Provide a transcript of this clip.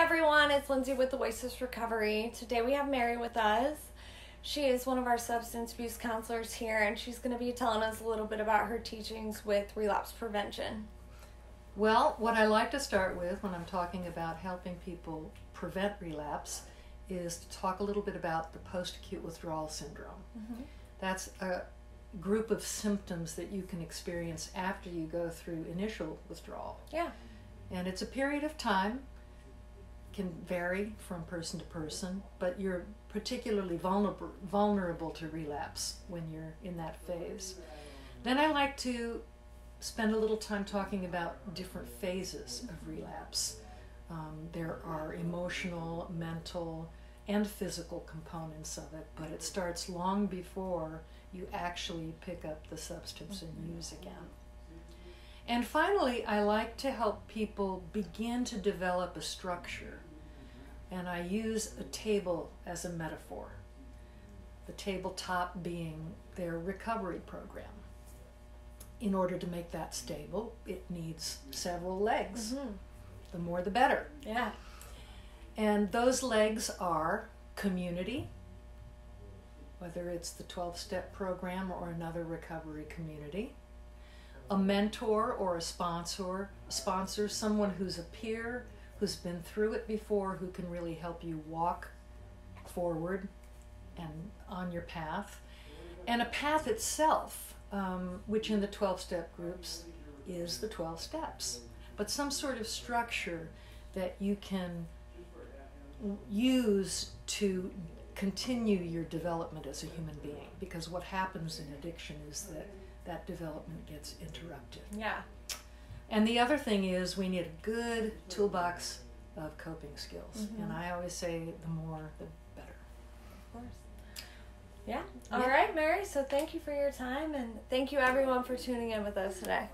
everyone, it's Lindsay with Oasis Recovery. Today we have Mary with us. She is one of our substance abuse counselors here, and she's going to be telling us a little bit about her teachings with relapse prevention. Well, what I like to start with when I'm talking about helping people prevent relapse is to talk a little bit about the post-acute withdrawal syndrome. Mm-hmm. That's a group of symptoms that you can experience after you go through initial withdrawal. Yeah. And it's a period of time, can vary from person to person, but you're particularly vulnerable to relapse when you're in that phase. Then I like to spend a little time talking about different phases of relapse. There are emotional, mental, and physical components of it, but it starts long before you actually pick up the substance and use again. And finally, I like to help people begin to develop a structure, and I use a table as a metaphor. The tabletop being their recovery program. In order to make that stable, it needs several legs. Mm-hmm. The more the better. Yeah. And those legs are community, whether it's the 12-step program or another recovery community, a mentor or a sponsor, someone who's a peer, who's been through it before, who can really help you walk forward and on your path, and a path itself, which in the 12-step groups is the 12 steps, but some sort of structure that you can use to continue your development as a human being, because what happens in addiction is that development gets interrupted. Yeah. And the other thing is we need a good toolbox of coping skills. Mm-hmm. And I always say the more, the better. Of course. Yeah. All right, Mary. So thank you for your time, and thank you everyone for tuning in with us today.